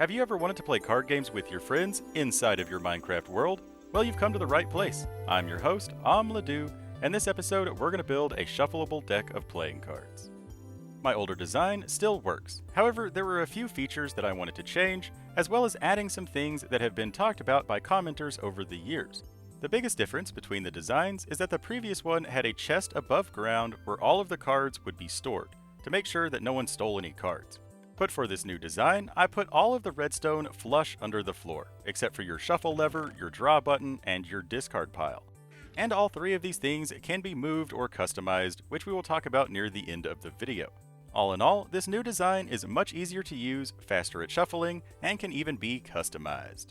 Have you ever wanted to play card games with your friends inside of your Minecraft world? Well, you've come to the right place. I'm your host, Ledoux, and this episode we're going to build a shuffleable deck of playing cards. My older design still works, however there were a few features that I wanted to change, as well as adding some things that have been talked about by commenters over the years. The biggest difference between the designs is that the previous one had a chest above ground where all of the cards would be stored, to make sure that no one stole any cards. But for this new design, I put all of the redstone flush under the floor, except for your shuffle lever, your draw button, and your discard pile. And all three of these things can be moved or customized, which we will talk about near the end of the video. All in all, this new design is much easier to use, faster at shuffling, and can even be customized.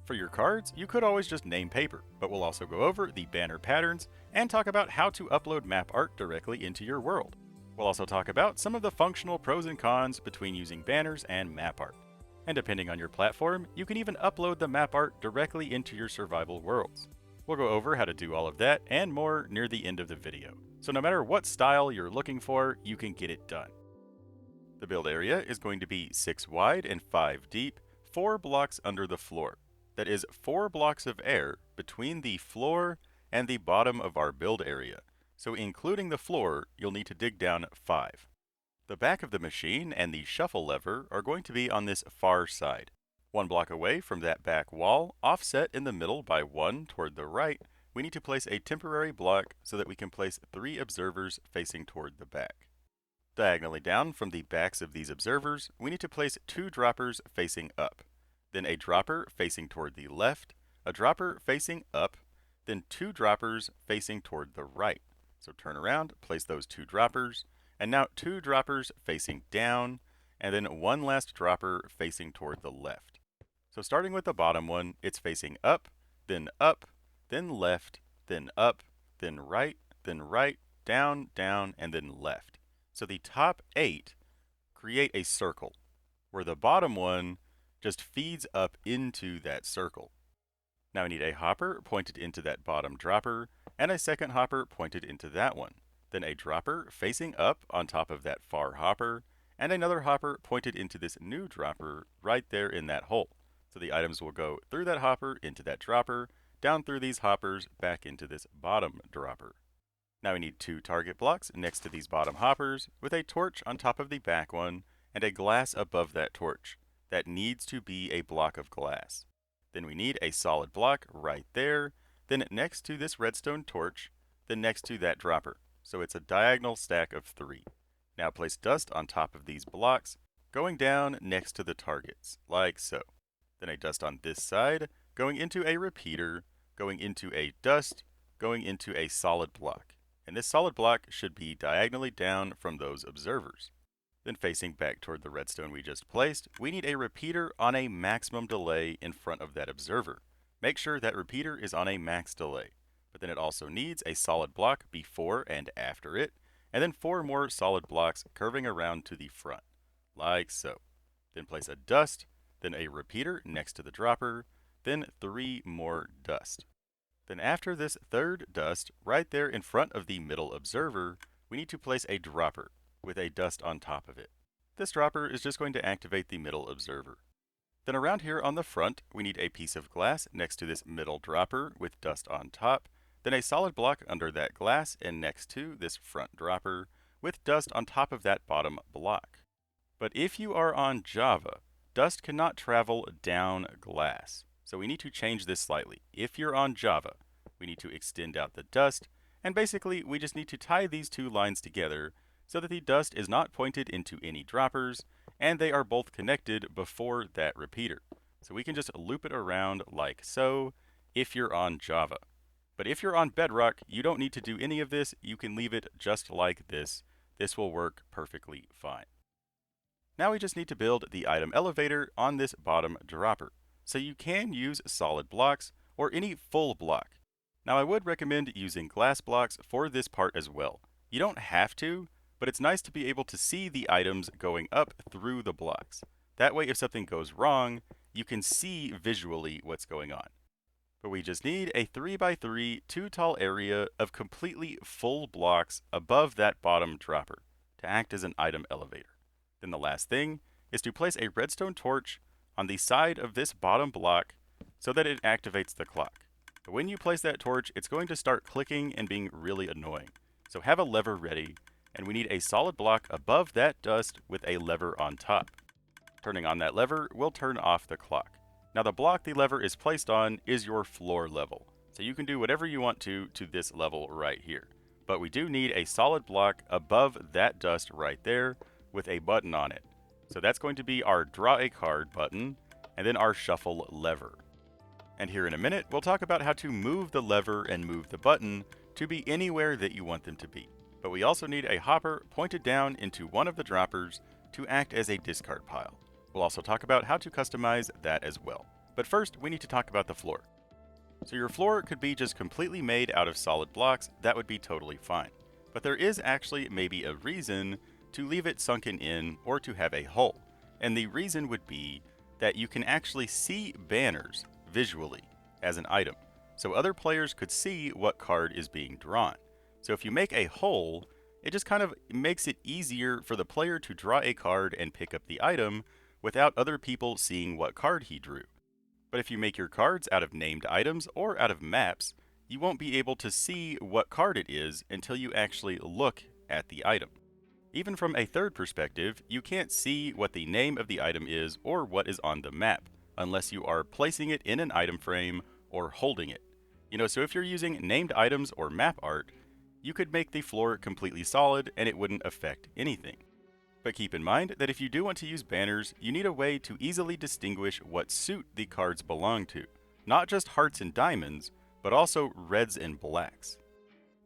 For your cards, you could always just name paper, but we'll also go over the banner patterns and talk about how to upload map art directly into your world. We'll also talk about some of the functional pros and cons between using banners and map art. And depending on your platform, you can even upload the map art directly into your survival worlds. We'll go over how to do all of that and more near the end of the video. So no matter what style you're looking for, you can get it done. The build area is going to be 6 wide and 5 deep, 4 blocks under the floor. That is 4 blocks of air between the floor and the bottom of our build area. So including the floor, you'll need to dig down 5. The back of the machine and the shuffle lever are going to be on this far side. 1 block away from that back wall, offset in the middle by 1 toward the right, we need to place a temporary block so that we can place 3 observers facing toward the back. Diagonally down from the backs of these observers, we need to place 2 droppers facing up. Then a dropper facing toward the left, a dropper facing up, then 2 droppers facing toward the right. So turn around, place those 2 droppers, and now 2 droppers facing down, and then 1 last dropper facing toward the left. So starting with the bottom one, it's facing up, then left, then up, then right, down, and then left. So the top 8 create a circle, where the bottom one just feeds up into that circle. Now we need a hopper pointed into that bottom dropper, and a second hopper pointed into that one. Then a dropper facing up on top of that far hopper, and another hopper pointed into this new dropper right there in that hole. So the items will go through that hopper into that dropper, down through these hoppers, back into this bottom dropper. Now we need 2 target blocks next to these bottom hoppers, with a torch on top of the back one, and a glass above that torch. That needs to be a block of glass. Then we need a solid block right there, then next to this redstone torch, then next to that dropper. So it's a diagonal stack of 3. Now place dust on top of these blocks, going down next to the targets, like so. Then a dust on this side, going into a repeater, going into a dust, going into a solid block. And this solid block should be diagonally down from those observers. Then facing back toward the redstone we just placed, we need a repeater on a maximum delay in front of that observer. Make sure that repeater is on a max delay. But then it also needs a solid block before and after it, and then 4 more solid blocks curving around to the front, like so. Then place a dust, then a repeater next to the dropper, then 3 more dust. Then after this third dust, right there in front of the middle observer, we need to place a dropper with a dust on top of it. This dropper is just going to activate the middle observer. Then around here on the front, we need a piece of glass next to this middle dropper with dust on top, then a solid block under that glass and next to this front dropper with dust on top of that bottom block. But if you are on Java, dust cannot travel down glass. So we need to change this slightly. If you're on Java, we need to extend out the dust, and basically we just need to tie these 2 lines together so that the dust is not pointed into any droppers, and they are both connected before that repeater. So we can just loop it around like so if you're on Java. But if you're on Bedrock, you don't need to do any of this. You can leave it just like this. This will work perfectly fine. Now we just need to build the item elevator on this bottom dropper. So you can use solid blocks or any full block. Now I would recommend using glass blocks for this part as well. You don't have to, but it's nice to be able to see the items going up through the blocks. That way if something goes wrong, you can see visually what's going on. But we just need a 3x3 2 tall area of completely full blocks above that bottom dropper to act as an item elevator. Then the last thing is to place a redstone torch on the side of this bottom block so that it activates the clock. But when you place that torch, it's going to start clicking and being really annoying. So have a lever ready, and we need a solid block above that dust with a lever on top. Turning on that lever will turn off the clock. Now the block the lever is placed on is your floor level. So you can do whatever you want to this level right here. But we do need a solid block above that dust right there with a button on it. So that's going to be our draw a card button and then our shuffle lever. And here in a minute, we'll talk about how to move the lever and move the button to be anywhere that you want them to be. But we also need a hopper pointed down into one of the droppers to act as a discard pile. We'll also talk about how to customize that as well. But first, we need to talk about the floor. So your floor could be just completely made out of solid blocks, that would be totally fine. But there is actually maybe a reason to leave it sunken in or to have a hole. And the reason would be that you can actually see banners visually as an item. So other players could see what card is being drawn. So if you make a hole, it just kind of makes it easier for the player to draw a card and pick up the item without other people seeing what card he drew. But if you make your cards out of named items or out of maps, you won't be able to see what card it is until you actually look at the item. Even from a third perspective, you can't see what the name of the item is or what is on the map, unless you are placing it in an item frame or holding it. So if you're using named items or map art, you could make the floor completely solid and it wouldn't affect anything. But keep in mind that if you do want to use banners, you need a way to easily distinguish what suit the cards belong to. Not just hearts and diamonds, but also reds and blacks.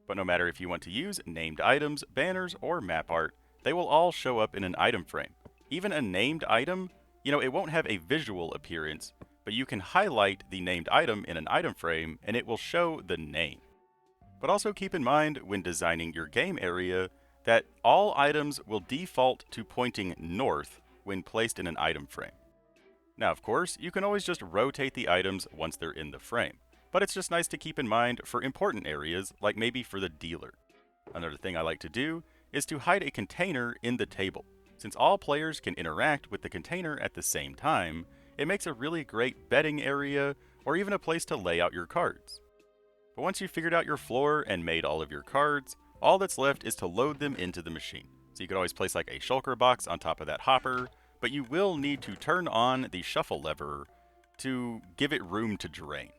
But no matter if you want to use named items, banners, or map art, they will all show up in an item frame. Even a named item, it won't have a visual appearance, but you can highlight the named item in an item frame and it will show the name. But also keep in mind when designing your game area that all items will default to pointing north when placed in an item frame. Now, of course, you can always just rotate the items once they're in the frame, but it's just nice to keep in mind for important areas, like maybe for the dealer. Another thing I like to do is to hide a container in the table. Since all players can interact with the container at the same time, it makes a really great betting area or even a place to lay out your cards. But once you've figured out your floor and made all of your cards, all that's left is to load them into the machine. So you could always place like a shulker box on top of that hopper, but you will need to turn on the shuffle lever to give it room to drain.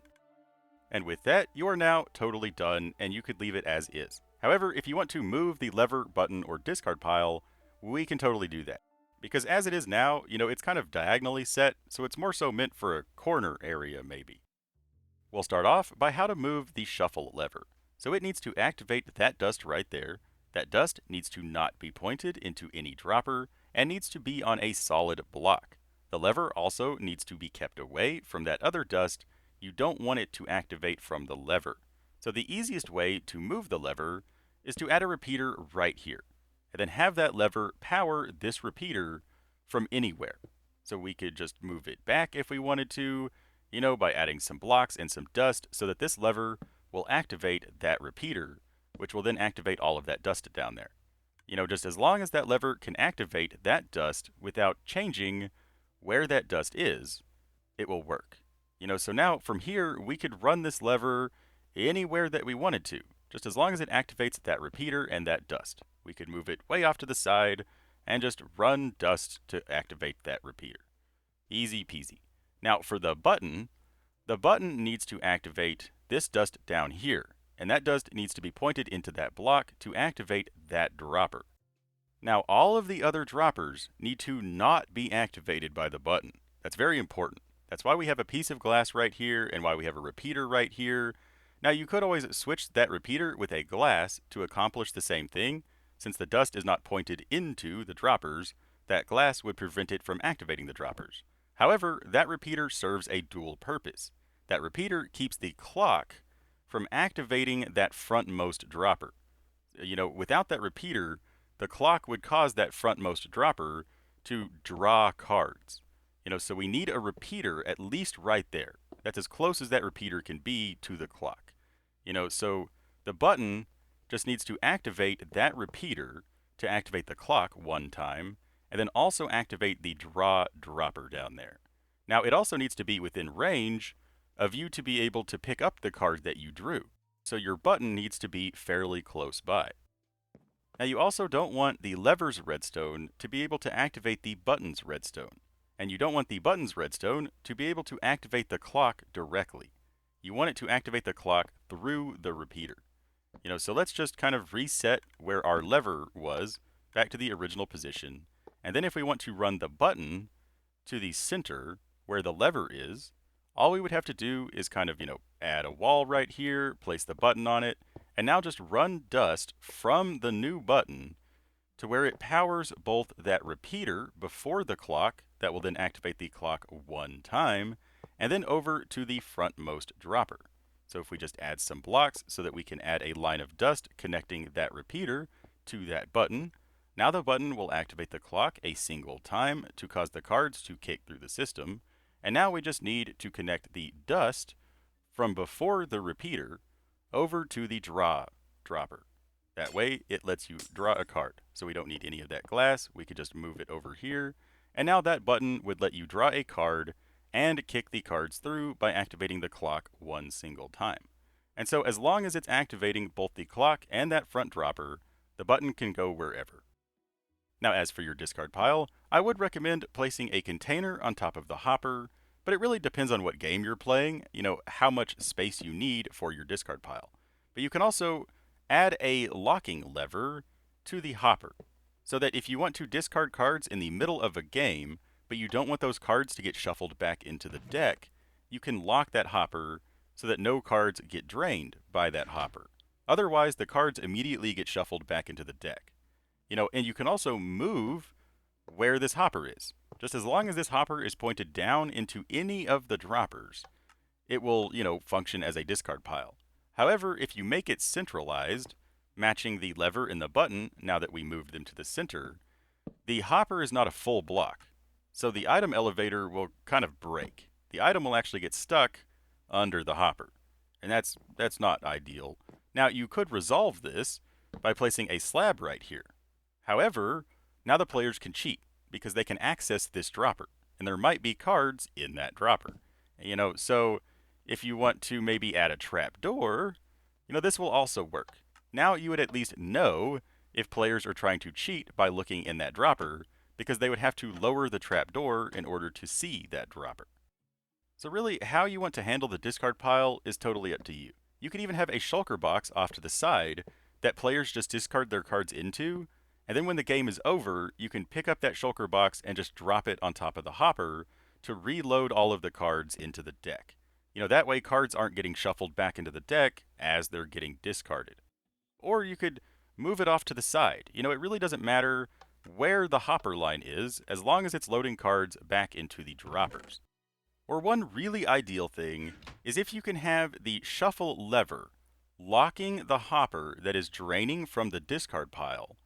And with that, you are now totally done and you could leave it as is. However, if you want to move the lever, button, or discard pile, we can totally do that. Because as it is now, it's kind of diagonally set, so it's more so meant for a corner area maybe. We'll start off by how to move the shuffle lever. So it needs to activate that dust right there. That dust needs to not be pointed into any dropper and needs to be on a solid block. The lever also needs to be kept away from that other dust. You don't want it to activate from the lever. So the easiest way to move the lever is to add a repeater right here, and then have that lever power this repeater from anywhere. So we could just move it back if we wanted to, by adding some blocks and some dust so that this lever will activate that repeater, which will then activate all of that dust down there. Just as long as that lever can activate that dust without changing where that dust is, it will work. So now from here, we could run this lever anywhere that we wanted to, just as long as it activates that repeater and that dust. We could move it way off to the side and just run dust to activate that repeater. Easy peasy. Now for the button needs to activate this dust down here, and that dust needs to be pointed into that block to activate that dropper. Now all of the other droppers need to not be activated by the button. That's very important. That's why we have a piece of glass right here and why we have a repeater right here. Now you could always switch that repeater with a glass to accomplish the same thing. Since the dust is not pointed into the droppers, that glass would prevent it from activating the droppers. However, that repeater serves a dual purpose. That repeater keeps the clock from activating that frontmost dropper. Without that repeater, the clock would cause that frontmost dropper to draw cards. So we need a repeater at least right there. That's as close as that repeater can be to the clock. So the button just needs to activate that repeater to activate the clock one time, and then also activate the draw dropper down there. Now, it also needs to be within range of you to be able to pick up the card that you drew. So your button needs to be fairly close by. Now, you also don't want the lever's redstone to be able to activate the button's redstone. And you don't want the button's redstone to be able to activate the clock directly. You want it to activate the clock through the repeater. So let's just kind of reset where our lever was back to the original position. And then if we want to run the button to the center where the lever is, all we would have to do is kind of, add a wall right here, place the button on it, and now just run dust from the new button to where it powers both that repeater before the clock, that will then activate the clock one time, and then over to the frontmost dropper. So if we just add some blocks so that we can add a line of dust connecting that repeater to that button, now the button will activate the clock a single time to cause the cards to kick through the system, and now we just need to connect the dust from before the repeater over to the dropper. That way, it lets you draw a card. So we don't need any of that glass. We could just move it over here. And now that button would let you draw a card and kick the cards through by activating the clock one single time. And so as long as it's activating both the clock and that front dropper, the button can go wherever. Now, as for your discard pile, I would recommend placing a container on top of the hopper, but it really depends on what game you're playing, how much space you need for your discard pile. But you can also add a locking lever to the hopper, so that if you want to discard cards in the middle of a game, but you don't want those cards to get shuffled back into the deck, you can lock that hopper so that no cards get drained by that hopper. Otherwise, the cards immediately get shuffled back into the deck. And you can also move where this hopper is. Just as long as this hopper is pointed down into any of the droppers, it will, function as a discard pile. However, if you make it centralized, matching the lever and the button, now that we moved them to the center, the hopper is not a full block. So the item elevator will kind of break. The item will actually get stuck under the hopper. And that's not ideal. Now, you could resolve this by placing a slab right here. However, now the players can cheat because they can access this dropper. And there might be cards in that dropper. So if you want to maybe add a trap door, this will also work. Now you would at least know if players are trying to cheat by looking in that dropper, because they would have to lower the trap door in order to see that dropper. So really, how you want to handle the discard pile is totally up to you. You could even have a shulker box off to the side that players just discard their cards into, and then when the game is over, you can pick up that shulker box and just drop it on top of the hopper to reload all of the cards into the deck. That way cards aren't getting shuffled back into the deck as they're getting discarded. Or you could move it off to the side. It really doesn't matter where the hopper line is, as long as it's loading cards back into the droppers. Or one really ideal thing is if you can have the shuffle lever locking the hopper that is draining from the discard pile.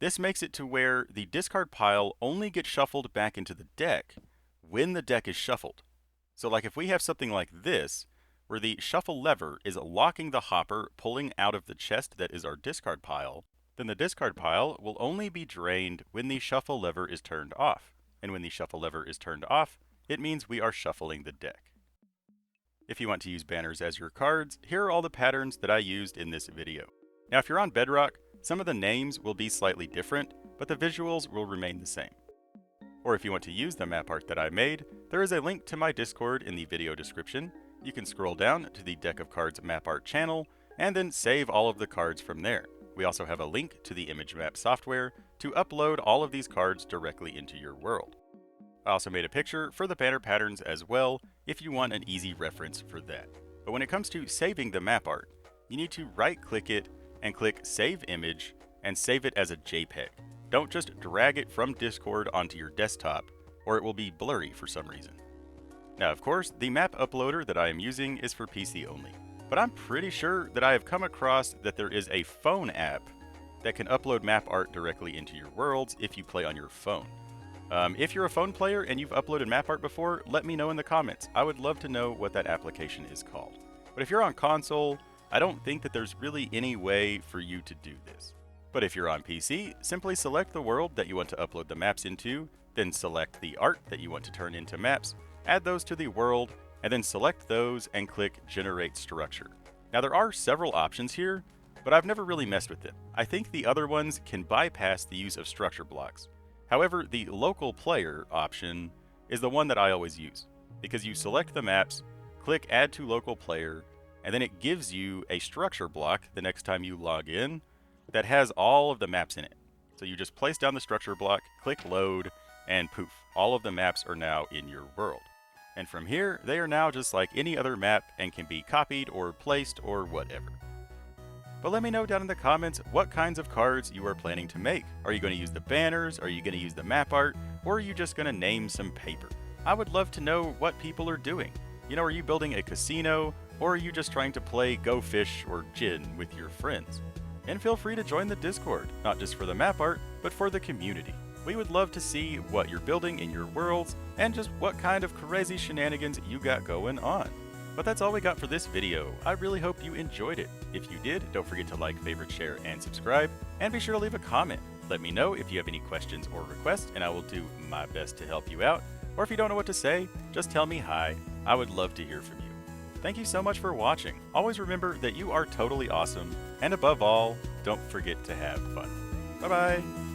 This makes it to where the discard pile only gets shuffled back into the deck when the deck is shuffled. So like if we have something like this, where the shuffle lever is locking the hopper pulling out of the chest that is our discard pile, then the discard pile will only be drained when the shuffle lever is turned off. And when the shuffle lever is turned off, it means we are shuffling the deck. If you want to use banners as your cards, here are all the patterns that I used in this video. Now if you're on Bedrock, some of the names will be slightly different, but the visuals will remain the same. Or if you want to use the map art that I made, there is a link to my Discord in the video description. You can scroll down to the Deck of Cards map art channel, and then save all of the cards from there. We also have a link to the image map software to upload all of these cards directly into your world. I also made a picture for the banner patterns as well, if you want an easy reference for that. But when it comes to saving the map art, you need to right-click it and click Save Image and save it as a JPEG. Don't just drag it from Discord onto your desktop, or it will be blurry for some reason. Now, of course, the map uploader that I am using is for PC only, but I'm pretty sure that I have come across that there is a phone app that can upload map art directly into your worlds if you play on your phone. If you're a phone player and you've uploaded map art before, let me know in the comments. I would love to know what that application is called. But if you're on console, I don't think that there's really any way for you to do this. But if you're on PC, simply select the world that you want to upload the maps into, Then select the art that you want to turn into maps, add those to the world, and then select those and click Generate Structure. Now there are several options here, but I've never really messed with them. I think the other ones can bypass the use of structure blocks. However, the local player option is the one that I always use, because you select the maps, click Add to Local Player, and then it gives you a structure block the next time you log in that has all of the maps in it. So you just place down the structure block, click Load, and poof, all of the maps are now in your world. And from here, they are now just like any other map and can be copied or placed or whatever. But let me know down in the comments what kinds of cards you are planning to make. Are you going to use the banners? Are you going to use the map art? Or are you just going to name some paper? I would love to know what people are doing. You know, are you building a casino? Or are you just trying to play Go Fish or Gin with your friends? And feel free to join the Discord, not just for the map art, but for the community. We would love to see what you're building in your worlds and just what kind of crazy shenanigans you got going on. But that's all we got for this video. I really hope you enjoyed it. If you did, don't forget to like, favorite, share, and subscribe. And be sure to leave a comment. Let me know if you have any questions or requests, and I will do my best to help you out. Or if you don't know what to say, just tell me hi. I would love to hear from you. Thank you so much for watching. Always remember that you are totally awesome. And above all, don't forget to have fun. Bye-bye.